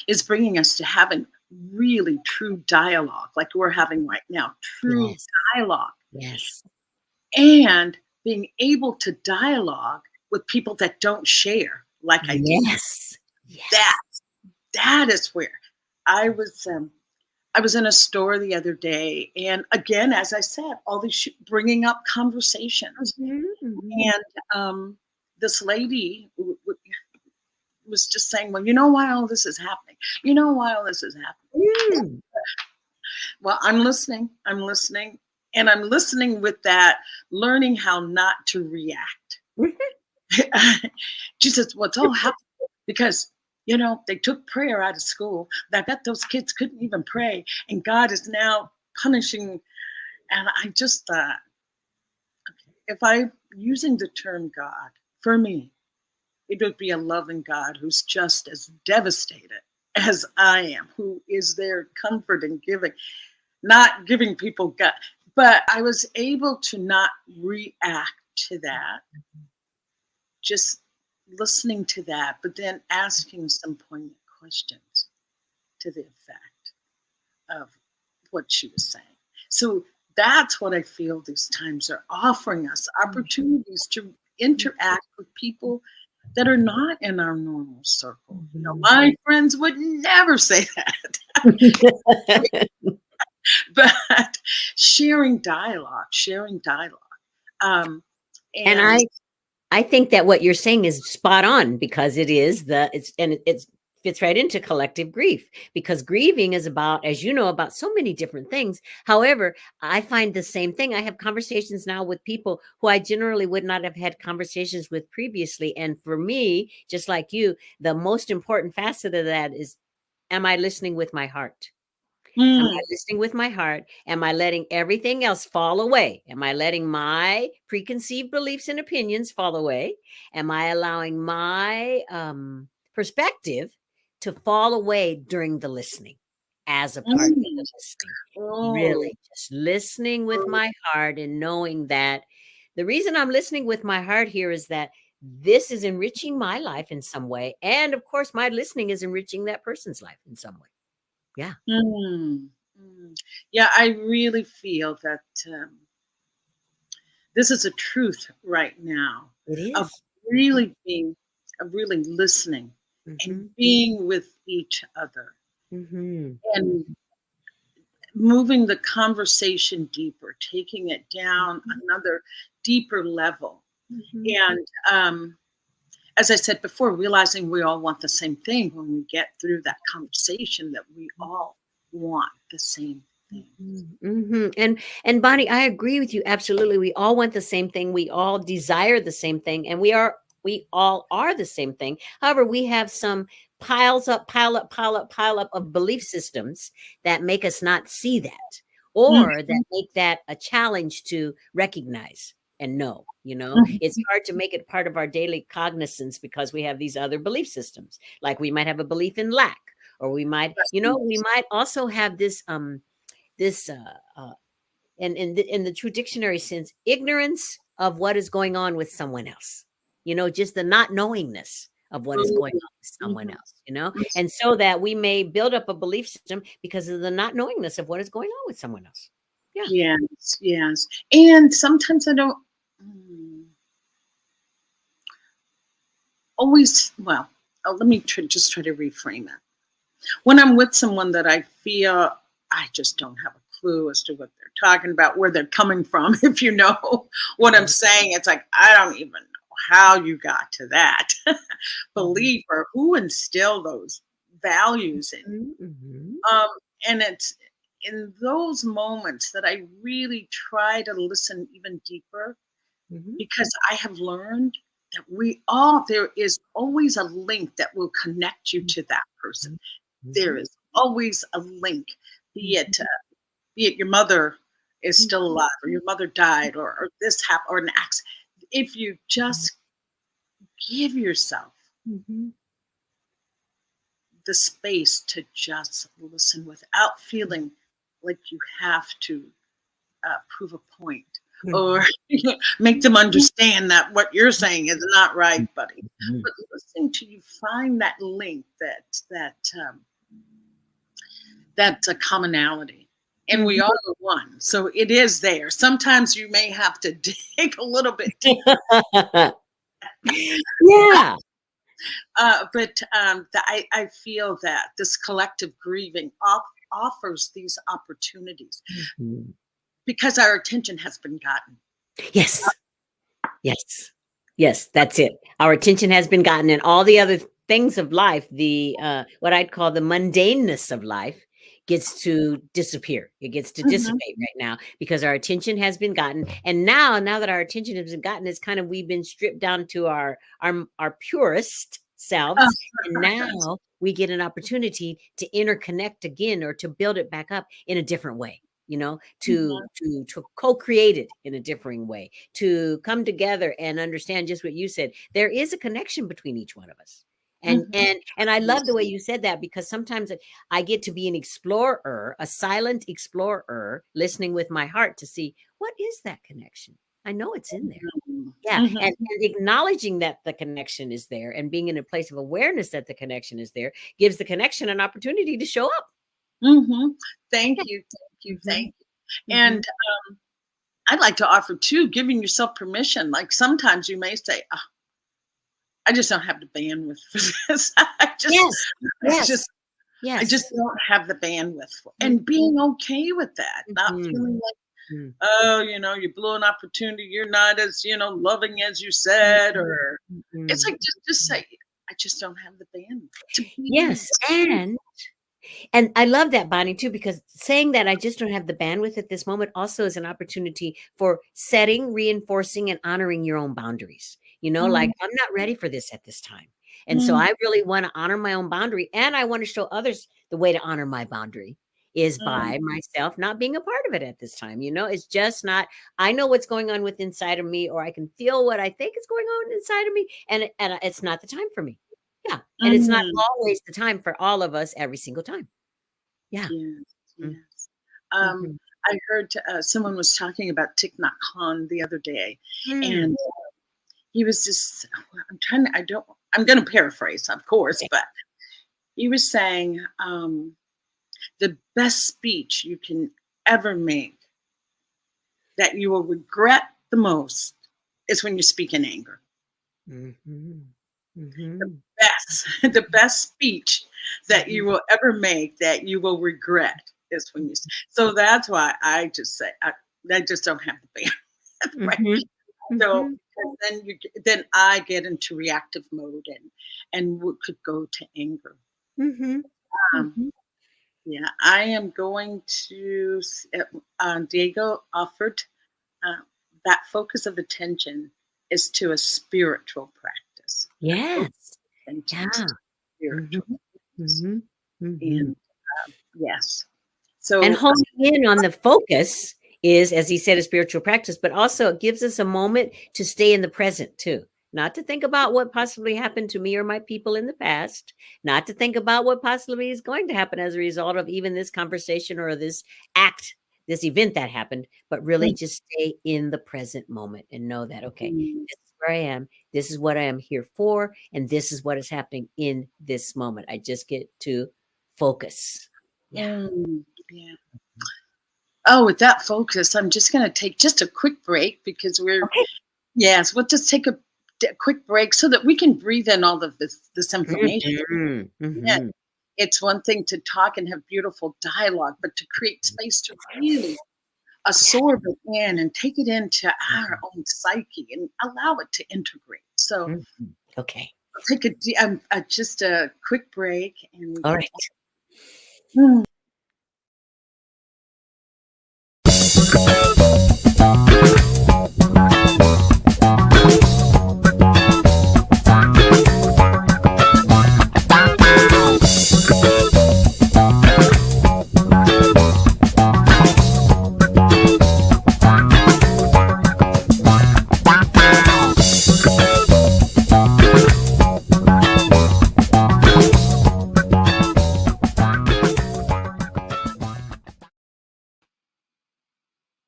is bringing us to having really true dialogue, like we're having right now, true Yes. dialogue, Yes. and being able to dialogue with people that don't share like I do. Yes. That Yes. that is where I was. I was in a store the other day, and again, as I said, all these bringing up conversations, Mhm, mhm. and this lady was just saying, "Well, you know why all this is happening? You know why all this is happening?" Mm. Well, I'm listening. I'm listening, and I'm listening with that, learning how not to react. Mhm. She says, "What's all happening because." They took prayer out of school. I bet those kids couldn't even pray. And God is now punishing. And I just thought, if I'm using the term God, for me, it would be a loving God who's just as devastated as I am, who is there comforting, giving, not giving people God. But I was able to not react to that, just listening to that, but then asking some poignant questions to the effect of what she was saying. So that's what I feel these times are offering us opportunities to interact with people that are not in our normal circle. Mhm. My friends would never say that, but sharing dialogue. Um, And and I think that what you're saying is spot on because it's fits right into collective grief because grieving is about, as you know, about so many different things. However, I find the same thing. I have conversations now with people who I generally would not have had conversations with previously. And for me, just like you, the most important facet of that is, am I listening with my heart? Am I mm, listening with my heart? Am I letting everything else fall away? Am I letting my preconceived beliefs and opinions fall away? Am I allowing my perspective to fall away during the listening as a part of the mm, listening? oh, Really just listening with my heart and knowing that the reason I'm listening with my heart here is that this is enriching my life in some way. And of course, my listening is enriching that person's life in some way. Yeah, mm, yeah, I really feel that this is a truth right now it of is. really being, of really listening and Mhm, being with each other mhm, and moving the conversation deeper, taking it down mhm, another deeper level. mhm, And as I said before, realizing we all want the same thing when we get through that conversation, that we all want the same thing. mhm, mhm, and Bonnie, I agree with you absolutely. We all want the same thing. We all desire the same thing, and we all are the same thing. However, we have some pile up of belief systems that make us not see that, or that make that a challenge to recognize and know. It's Mhm. hard to make it part of our daily cognizance because we have these other belief systems. Like we might have a belief in lack, or we might also have this in the true dictionary sense, ignorance of what is going on with someone else, just the not knowingness of what is going on with someone Mhm. else. And so that we may build up a belief system because of the not knowingness of what is going on with someone else. Yeah. Yes, yes. And sometimes I don't always, well, let me just try to reframe it. When I'm with someone that I feel I just don't have a clue as to what they're talking about, where they're coming from, if you know what I'm Mhm, saying, it's like, I don't even know how you got to that mhm, belief or who instilled those values in you. mhm, mhm, Um, and it's in those moments that I really try to listen even deeper mhm, because I have learned that there is always a link that will connect you to that person. There mhm, is always a link, be it mhm, be it your mother is mhm, still alive or your mother died or this happened or an accident. If you mhm, just give yourself Mm-hmm. the space to just listen without feeling like you have to prove a point or make them understand that what you're saying is not right, buddy. But listening to you find that link, that's a commonality. And we are one. So it is there. Sometimes you may have to dig a little bit deeper. Yeah. But I feel that this collective grieving offers these opportunities because our attention has been gotten. Yes. Yes. Yes, that's it. Our attention has been gotten, and all the other things of life, the what I'd call the mundaneness of life, gets to disappear. It gets to dissipate right now because our attention has been gotten. And now that our attention has been gotten, it's kind of, we've been stripped down to our purest selves. And now we get an opportunity to interconnect again, or to build it back up in a different way. To co-create it in a different way, to come together and understand just what you said. There is a connection between each one of us. And I love the way you said that, because sometimes I get to be an explorer, a silent explorer, listening with my heart to see, what is that connection? I know it's in there. Yeah. And acknowledging that the connection is there and being in a place of awareness that the connection is there gives the connection an opportunity to show up. Thank you. And I'd like to offer too, giving yourself permission. Like sometimes you may say, I just don't have the bandwidth for this. I just don't have the bandwidth for, and being okay with that, not feeling like, you blew an opportunity. You're not as, loving as you said, or it's like, just say, I just don't have the bandwidth to be. Yes. And I love that, Bonnie, too, because saying that I just don't have the bandwidth at this moment also is an opportunity for setting, reinforcing, and honoring your own boundaries. Like, I'm not ready for this at this time. And so I really want to honor my own boundary. And I want to show others the way to honor my boundary is by myself not being a part of it at this time. It's just not, I know what's going on with inside of me, or I can feel what I think is going on inside of me. And it's not the time for me. Yeah. And it's not always the time for all of us every single time. Yeah. Yes. I heard someone was talking about Thich Nhat Hanh the other day, and he was just, I'm going to paraphrase, of course, but he was saying the best speech you can ever make that you will regret the most is when you speak in anger. The best speech that you will ever make that you will regret is when you. So that's why I just say I just don't have the bandwidth. Right? So then I get into reactive mode and could go to anger. Yeah, I am going to. Diego offered that focus of attention is to a spiritual practice. Yes. And spiritual. And yes. So, and honing in on the focus is, as he said, a spiritual practice, but also it gives us a moment to stay in the present too. Not to think about what possibly happened to me or my people in the past, not to think about what possibly is going to happen as a result of even this conversation or this act, this event that happened, but really just stay in the present moment and know that, okay, this is where I am, this is what I am here for, and this is what is happening in this moment. I just get to focus. Yeah. Oh, with that focus, I'm just going to take just a quick break because we'll just take a quick break so that we can breathe in all of this information. Yeah. It's one thing to talk and have beautiful dialogue, but to create space to really absorb it in and take it into our own psyche and allow it to integrate. So, okay, I'll take just a quick break. And all right.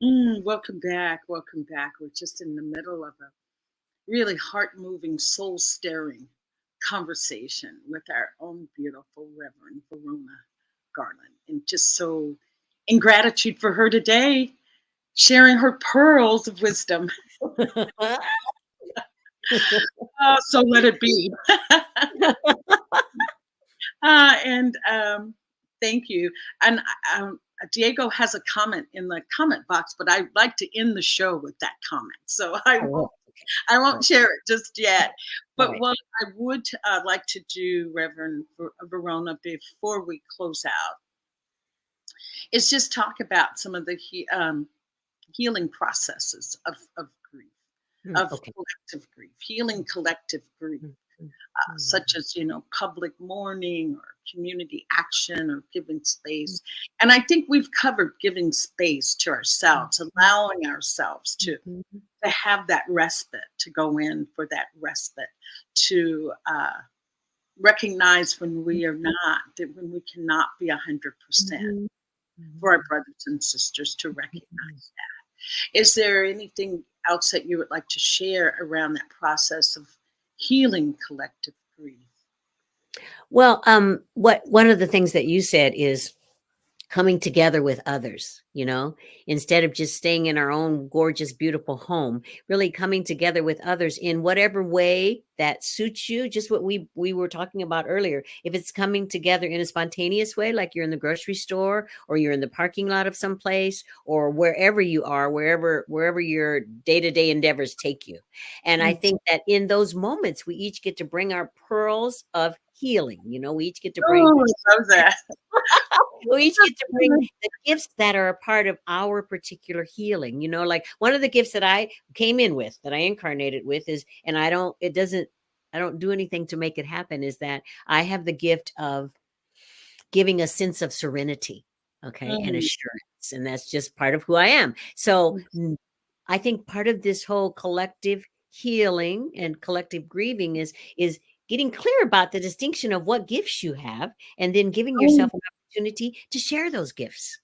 Welcome back. Welcome back. We're just in the middle of a really heart-moving, soul-stirring conversation with our own beautiful Reverend Verona Garland. And just so in gratitude for her today, sharing her pearls of wisdom. So let it be. And thank you. And Diego has a comment in the comment box, but I'd like to end the show with that comment. So I won't share it just yet. But Right. what I would like to do, Reverend Verona, before we close out, is just talk about some of the healing processes of grief, of collective grief, healing collective grief. Such as, public mourning or community action or giving space. And I think we've covered giving space to ourselves, allowing ourselves to have that respite, to go in for that respite, to recognize when we are not, that when we cannot be 100% for our brothers and sisters, to recognize that. Is there anything else that you would like to share around that process of healing collective grief? Well, one of the things that you said is coming together with others, instead of just staying in our own gorgeous, beautiful home, really coming together with others in whatever way that suits you. Just what we were talking about earlier. If it's coming together in a spontaneous way, like you're in the grocery store or you're in the parking lot of some place or wherever you are, wherever your day-to-day endeavors take you. And I think that in those moments, we each get to bring our pearls of healing. We each get to bring I love that. we each get to bring the gifts that are a part of our particular healing. Like one of the gifts that I came in with, that I incarnated with is, and I don't do anything to make it happen, is that I have the gift of giving a sense of serenity, and assurance. And that's just part of who I am. So I think part of this whole collective healing and collective grieving is getting clear about the distinction of what gifts you have, and then giving yourself an opportunity to share those gifts,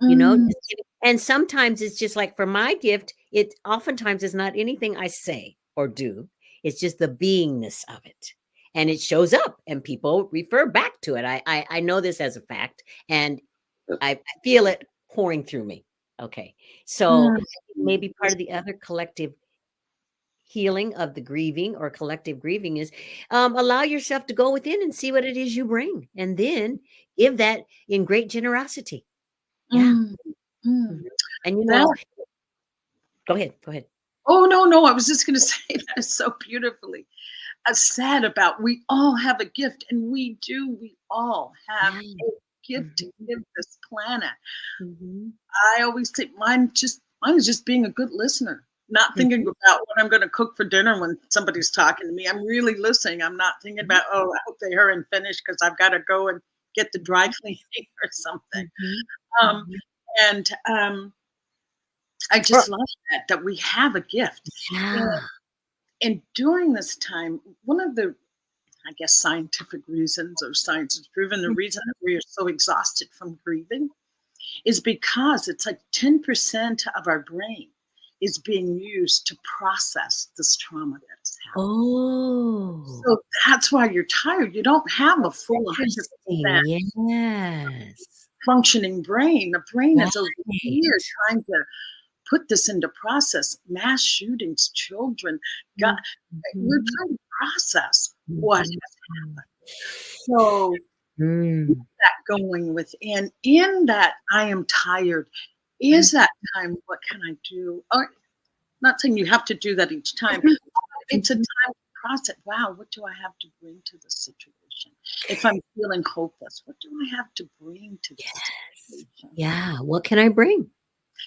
and sometimes it's just like, for my gift, it oftentimes is not anything I say or do. It's just the beingness of it. And it shows up and people refer back to it. I know this as a fact, and I feel it pouring through me. Okay. So maybe part of the other collective healing of the grieving or collective grieving is allow yourself to go within and see what it is you bring, and then give that in great generosity. And go ahead. Oh, no, I was just going to say that is so beautifully said about, we all have a gift, and we all have a gift to give this planet. I always think mine is just being a good listener. Not thinking about what I'm going to cook for dinner when somebody's talking to me. I'm really listening. I'm not thinking about, I hope they hurry and finish because I've got to go and get the dry cleaning or something. I just love that we have a gift. And during this time, one of the, I guess, scientific reasons, or science has proven the reason that we are so exhausted from grieving is because it's like 10% of our brain is being used to process this trauma that has happened. So that's why you're tired. You don't have a full 100% functioning brain. The brain is over here trying to put this into process. Mass shootings, children. We're trying to process what has happened. So that going within, in that I am tired, is that time, what can I do? Not saying you have to do that each time. It's a time to process. Wow, what do I have to bring to this situation? If I'm feeling hopeless, what do I have to bring to this situation? Yeah, what can I bring?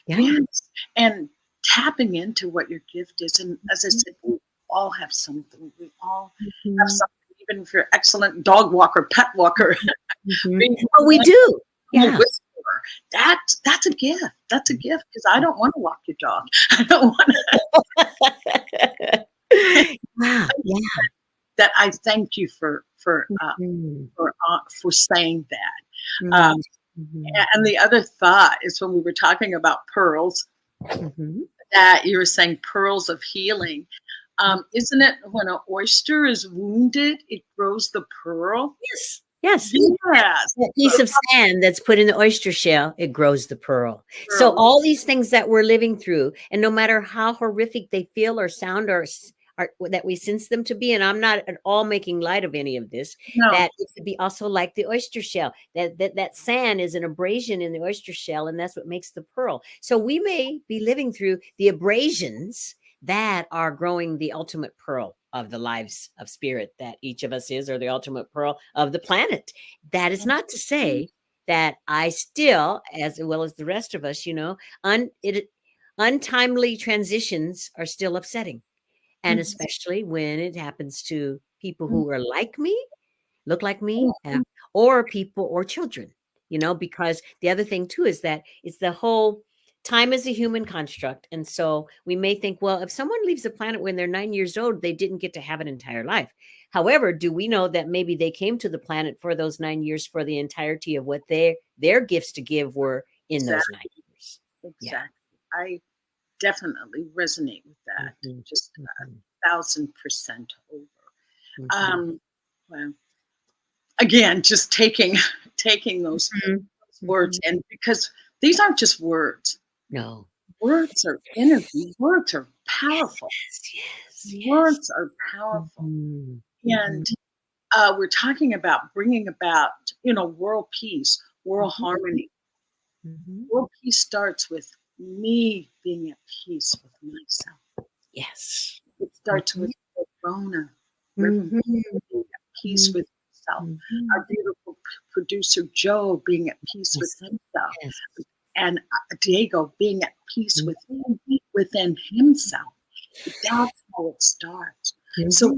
Yes. And tapping into what your gift is. And as I said, we all have something. We all have something, even if you're an excellent dog walker, pet walker. We do. Yeah. That's a gift. That's a gift, because I don't want to walk your dog. I don't want to. That I thank you for saying that. And the other thought is, when we were talking about pearls, Mhm. that you were saying pearls of healing. Isn't it when an oyster is wounded, it grows the pearl? Yes. Yes. Yes. That piece of sand that's put in the oyster shell, it grows the pearl. So Pearl. all these things that we're living through, and no matter how horrific they feel or sound or that we sense them to be, and I'm not at all making light of any of this, No. that it could be also like the oyster shell. That sand is an abrasion in the oyster shell, and that's what makes the pearl. So we may be living through the abrasions that are growing the ultimate pearl of the lives of spirit that each of us is, or the ultimate pearl of the planet. That is not to say that I still, as well as the rest of us, untimely transitions are still upsetting. And especially when it happens to people who are like me, look like me, or people or children, because the other thing too is that it's the whole time is a human construct. And so we may think, well, if someone leaves the planet when they're 9 years old, they didn't get to have an entire life. However, do we know that maybe they came to the planet for those 9 years for the entirety of what their gifts to give were in those 9 years? Exactly. I definitely resonate with that. Just 1,000% over. Well, again, just taking those words, and because these aren't just words. No. Words are energy. Words are powerful. Yes. Words are powerful. And we're talking about bringing about, world peace, world harmony. World peace starts with me being at peace with myself. Yes. It starts with Rona, being at peace with himself. Our beautiful producer Joe being at peace with himself, and Diego being at peace within himself. That's how it starts. So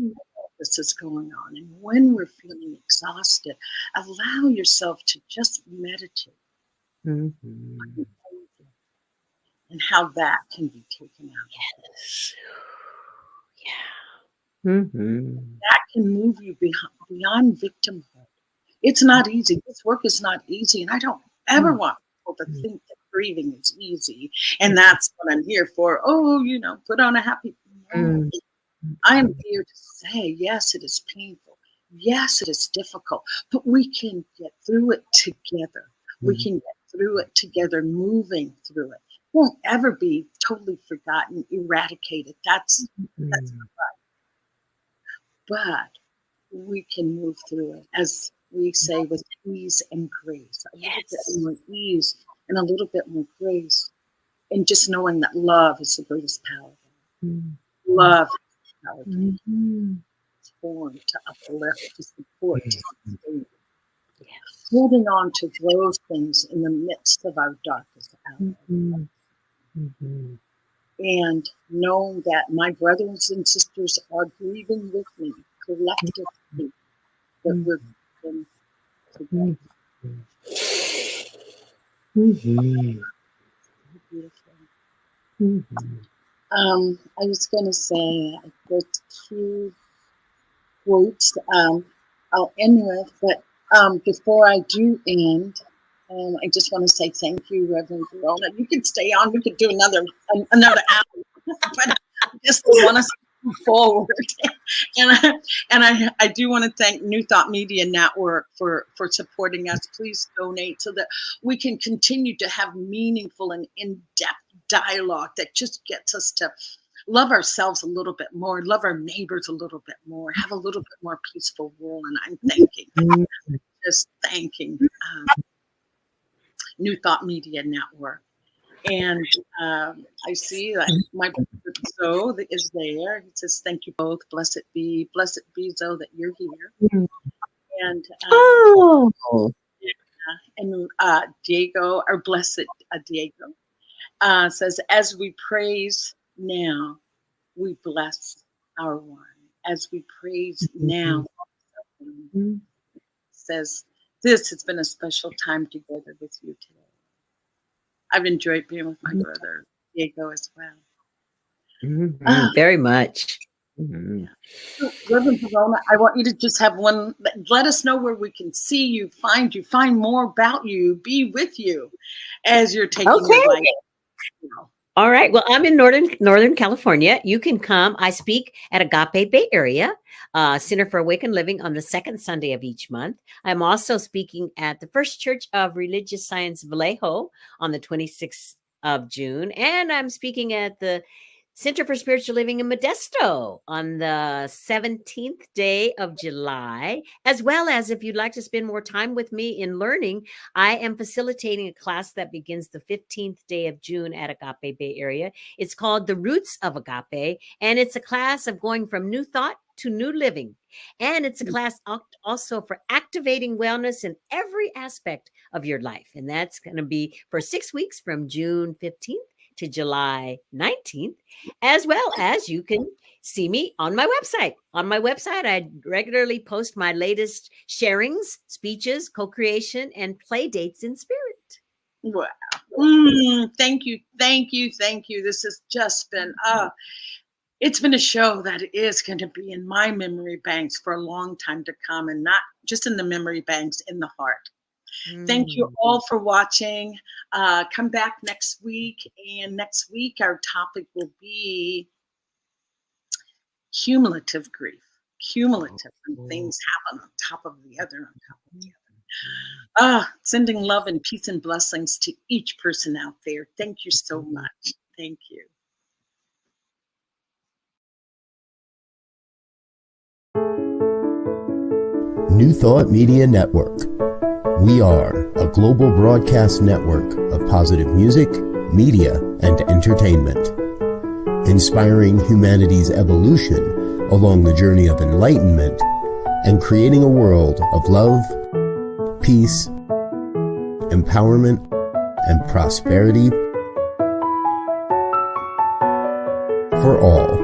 this is going on, and when we're feeling exhausted, allow yourself to just meditate. And how that can be taken out. Yes. Yeah. That can move you beyond victimhood. It's not easy. This work is not easy. And I don't ever want people to think that grieving is easy. And that's what I'm here for. Oh, put on a happy. No. I am here to say, yes, it is painful. Yes, it is difficult. But we can get through it together. We can get through it together, moving through it. Won't ever be totally forgotten, eradicated. That's not right. But we can move through it, as we say, with ease and grace. A little bit more ease and a little bit more grace. And just knowing that love is the greatest power. Love is the power. It's born to uplift, to support, to sustain. Holding on to those things in the midst of our darkest hour. And knowing that my brothers and sisters are grieving with me collectively, that we're grieving together. Beautiful. I was going to say, there's two quotes I'll end with, but before I do end, I just want to say thank you, Reverend Verona. You could stay on. We could do another hour, but I just want to move forward. And I do want to thank New Thought Media Network for supporting us. Please donate so that we can continue to have meaningful and in-depth dialogue that just gets us to love ourselves a little bit more, love our neighbors a little bit more, have a little bit more peaceful world. And I'm just thanking New Thought Media Network. And I see that my brother Zoe is there. He says, thank you both. Blessed be Zoe that you're here. And Diego, or blessed Diego, says, as we praise now, we bless our one. As we praise now, says, this has been a special time together with you today. I've enjoyed being with my brother Diego as well. Very much. So, Reverend Verona, I want you to just have one. Let us know where we can see you, find more about you, be with you as you're taking your life. All right. Well, I'm in Northern California. You can come. I speak at Agape Bay Area Center for Awakened Living on the second Sunday of each month. I'm also speaking at the First Church of Religious Science Vallejo on the 26th of June, and I'm speaking at the Center for Spiritual Living in Modesto on the 17th day of July, as well as if you'd like to spend more time with me in learning, I am facilitating a class that begins the 15th day of June at Agape Bay Area. It's called The Roots of Agape, and it's a class of going from new thought to new living. And it's a class also for activating wellness in every aspect of your life. And that's going to be for 6 weeks from June 15th to July 19th, as well as you can see me on my website. On my website, I regularly post my latest sharings, speeches, co-creation, and play dates in spirit. Wow. Thank you. This has just been, it's been a show that is going to be in my memory banks for a long time to come, and not just in the memory banks, in the heart. Thank you all for watching. Come back next week. And next week, our topic will be cumulative grief. Cumulative, when things happen on top of the other, sending love and peace and blessings to each person out there. Thank you so much. Thank you. New Thought Media Network. We are a global broadcast network of positive music, media, and entertainment, inspiring humanity's evolution along the journey of enlightenment and creating a world of love, peace, empowerment, and prosperity for all.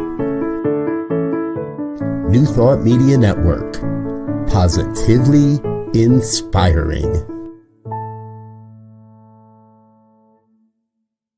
New Thought Media Network. Positively inspiring.